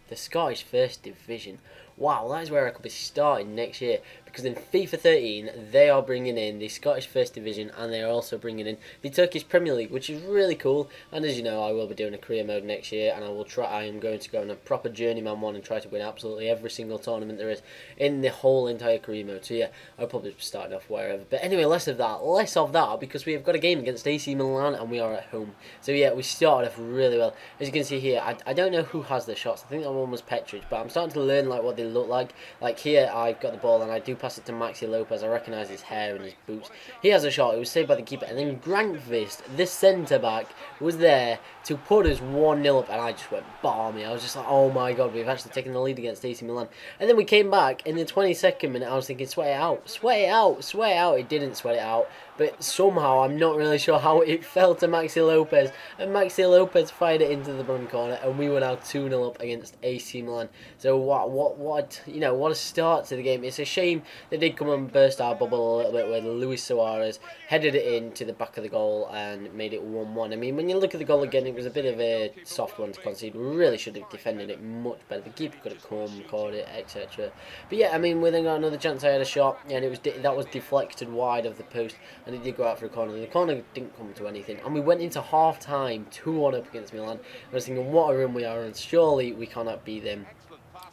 the Scottish First Division. Wow, that is where I could be starting next year, because in FIFA 13 they are bringing in the Scottish First Division, and they are also bringing in the Turkish Premier League, which is really cool. And as you know, I will be doing a career mode next year, and I am going to go on a proper journeyman one and try to win absolutely every single tournament there is in the whole entire career mode. So yeah, I'll probably be starting off wherever. But anyway, less of that, because we have got a game against AC Milan and we are at home. So yeah, we started off really well. As you can see here, I don't know who has the shots. I think that one was Petric, but I'm starting to learn like what they look like. Like here, I've got the ball and I do pass it to Maxi Lopez. I recognise his hair and his boots. He has a shot. It was saved by the keeper, and then Grankvist, this centre back, was there to put us 1-0 up, and I just went balmy. I was just like, oh my god, we've actually taken the lead against AC Milan. And then we came back in the 22nd minute. I was thinking, sweat it out, sweat it out, sweat it out. It didn't sweat it out, but somehow I'm not really sure how it fell to Maxi Lopez, and Maxi Lopez fired it into the bottom corner, and we were now 2-0 up against AC Milan. So what a start to the game. It's a shame they did come and burst our bubble a little bit where Luis Suarez headed it into the back of the goal and made it 1-1. I mean, when you look at the goal again, it was a bit of a soft one to concede. We really should have defended it much better. The keeper could have come, caught it, etc. But yeah, I mean, we then got another chance. I had a shot, and it was that was deflected wide of the post, and it did go out for a corner. The corner didn't come to anything, and we went into half time 2-1 up against Milan. I was thinking, what a run we are, and surely we cannot beat them.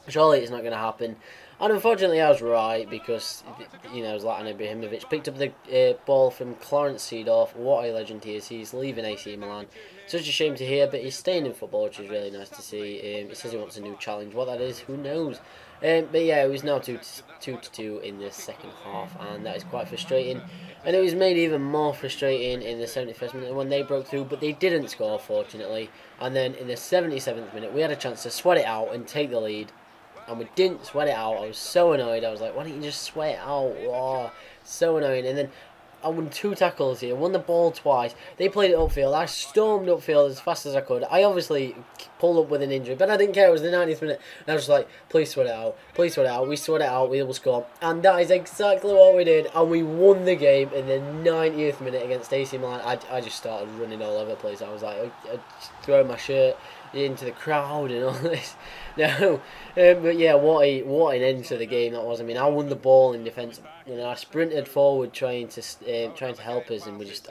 Surely it's not going to happen. And unfortunately I was right, because, you know, Zlatan Ibrahimovic picked up the ball from Clarence Seedorf. What a legend he is. He's leaving AC Milan. Such a shame to hear, but he's staying in football, which is really nice to see. He says he wants a new challenge. What that is, who knows? But yeah, it was now 2-2 in the second half, and that is quite frustrating. And it was made even more frustrating in the 71st minute when they broke through, but they didn't score, fortunately. And then in the 77th minute, we had a chance to sweat it out and take the lead, and we didn't sweat it out. I was so annoyed. I was like, why don't you just sweat it out? Oh, so annoying. And then I won 2 tackles here, won the ball twice. They played it upfield. I stormed upfield as fast as I could. I obviously pulled up with an injury, but I didn't care. It was the 90th minute. And I was just like, please sweat it out. Please sweat it out. We sweat it out. We will score. And that is exactly what we did. And we won the game in the 90th minute against AC Milan. I just started running all over the place. I was like, I just throwing my shirt into the crowd and all this. No, but yeah, what an end to the game that was. I mean, I won the ball in defence. You know, I sprinted forward trying to help us, and we just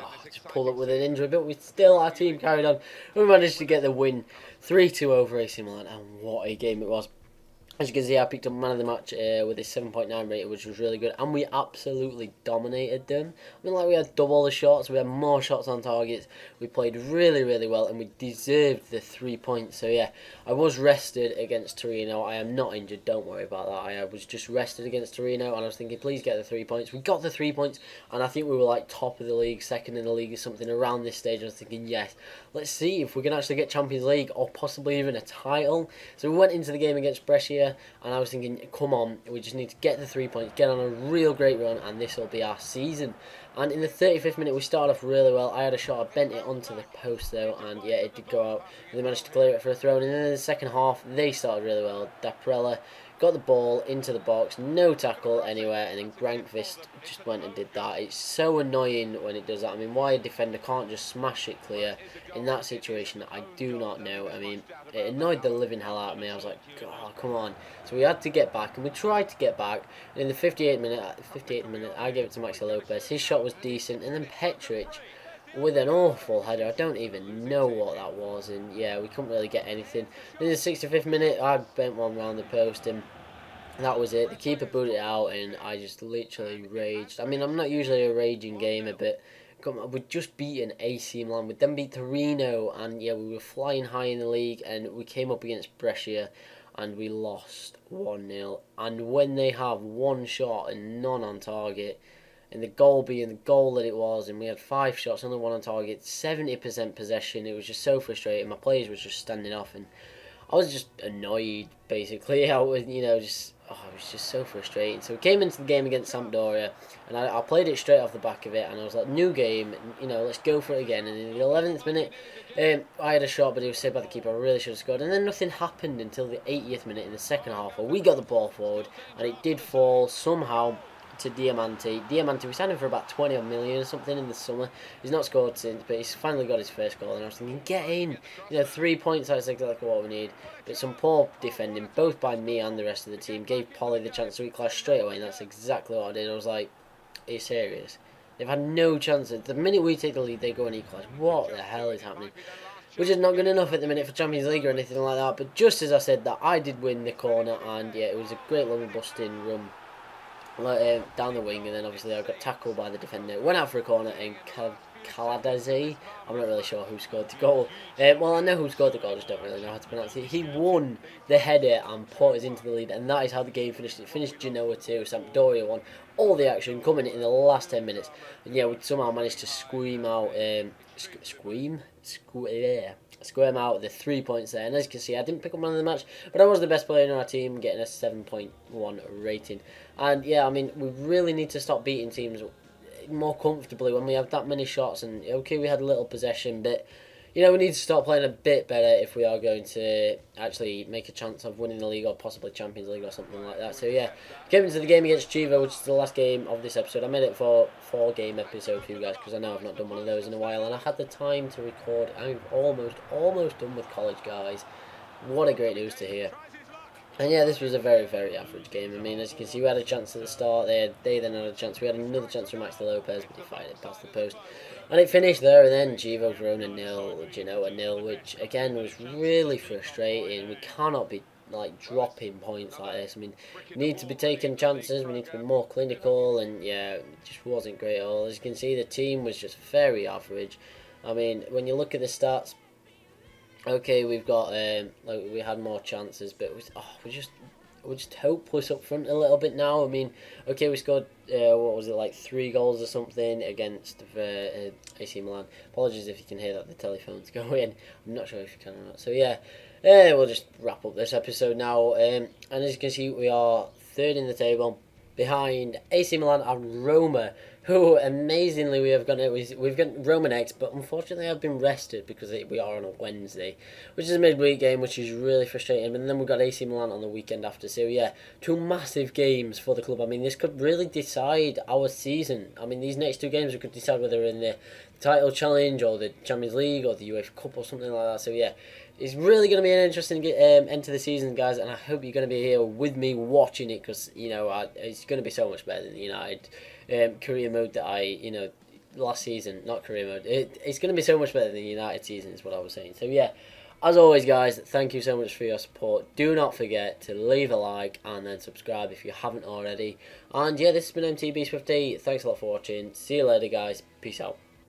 pulled up with an injury. But our team carried on. We managed to get the win, 3-2 over AC Milan, and what a game it was. As you can see, I picked up man of the match with a 7.9 rating, which was really good, and we absolutely dominated them. I mean, like, we had double the shots, we had more shots on targets, we played really, really well, and we deserved the 3 points. So yeah, I was rested against Torino. I am not injured, don't worry about that. I was just rested against Torino, and I was thinking, please get the 3 points. We got the 3 points, and I think we were like top of the league, second in the league or something around this stage. I was thinking, yes, let's see if we can actually get Champions League, or possibly even a title. So we went into the game against Brescia, and I was thinking, come on, we just need to get the 3 points, get on a real great run, and this will be our season. And in the 35th minute, we started off really well. I had a shot, I bent it onto the post though, and yeah, it did go out. And they managed to clear it for a throw. And then in the second half, they started really well. Daprella got the ball into the box, no tackle anywhere, and then Grankvist just went and did that. It's so annoying when it does that. I mean, why a defender can't just smash it clear in that situation, I do not know. I mean, it annoyed the living hell out of me. I was like, God, come on. So we had to get back, and we tried to get back. And in the 58th minute, I gave it to Maxi Lopez. His shot was decent, and then Petric with an awful header. I don't even know what that was, and yeah, we couldn't really get anything. In the 65th minute, I bent one round the post, and that was it. The keeper booted it out, and I just literally raged. I mean, I'm not usually a raging gamer, but we'd just beaten AC Milan. We'd then beat Torino, and yeah, we were flying high in the league, and we came up against Brescia, and we lost 1-0. And when they have one shot and none on target, and the goal being the goal that it was, and we had 5 shots, only 1 on target, 70% possession, it was just so frustrating. My players were just standing off, and I was just annoyed, basically. I was, you know, just, it was just so frustrating. So we came into the game against Sampdoria, and I played it straight off the back of it, and I was like, new game, you know, let's go for it again. And in the 11th minute, I had a shot, but it was saved by the keeper. I really should have scored. And then nothing happened until the 80th minute in the second half, where we got the ball forward, and it did fall somehow to Diamante. Diamante, we signed him for about 20 million or something in the summer. He's not scored since, but he's finally got his first goal. And I was thinking, get in. 3 points, that's exactly what we need. But some poor defending, both by me and the rest of the team, gave Polly the chance to equalise straight away, and that's exactly what I did. I was like, are you serious? They've had no chances. The minute we take the lead, they go and equalise. What the hell is happening? Which is not good enough at the minute for Champions League or anything like that. But just as I said that, I did win the corner, and yeah, it was a great long busting run down the wing, and then obviously I got tackled by the defender. Went out for a corner, and Caladazi, I'm not really sure who scored the goal. Well, I know who scored the goal, just don't really know how to pronounce it. He won the header and put us into the lead, and that is how the game finished. It finished Genoa 2, Sampdoria 1. All the action coming in the last 10 minutes, and yeah, we somehow managed to squeam out, squirm out the 3 points there. And as you can see, I didn't pick up man of the match, but I was the best player in our team, getting a 7.1 rating. And yeah, I mean, we really need to stop beating teams more comfortably when we have that many shots. And okay, we had a little possession, but we need to start playing a bit better if we are going to actually make a chance of winning the league or possibly Champions League or something like that. So yeah, came into the game against Chiva, which is the last game of this episode. I made it for 4-game episode for you guys because I know I've not done one of those in a while, and I had the time to record. I'm almost done with college, guys. What a great news to hear. And yeah, this was a very, very average game. I mean, as you can see, we had a chance at the start. They then had a chance. We had another chance from Max de Lopez, but he fired it past the post. And it finished there, and then Chivo Verona 0, Genoa 0, which again was really frustrating. We cannot be dropping points like this. I mean, we need to be taking chances. We need to be more clinical, and yeah, it just wasn't great at all. As you can see, the team was just very average. I mean, when you look at the stats, okay, we've got we had more chances, but we're just hopeless up front a little bit now. I mean, okay, we scored what was it, 3 goals or something against AC Milan. Apologies if you can hear that the telephone's going. I'm not sure if you can or not. So yeah, we'll just wrap up this episode now. And as you can see, we are 3rd in the table, behind AC Milan and Roma, who amazingly we've got Roma next, but unfortunately I've been rested because we are on a Wednesday, which is a midweek game, which is really frustrating. And then we've got AC Milan on the weekend after. So yeah, 2 massive games for the club. I mean, this could really decide our season. I mean, these next 2 games we could decide whether we're in the title challenge or the Champions League or the UEFA Cup or something like that. So yeah, it's really going to be an interesting end to the season, guys, and I hope you're going to be here with me watching it, because it's going to be so much better than the United career mode that I last season. Not career mode. It's going to be so much better than the United season, is what I was saying. So yeah, as always, guys, thank you so much for your support. Do not forget to leave a like and then subscribe if you haven't already. And yeah, this has been MTBSwifty. Thanks a lot for watching. See you later, guys. Peace out.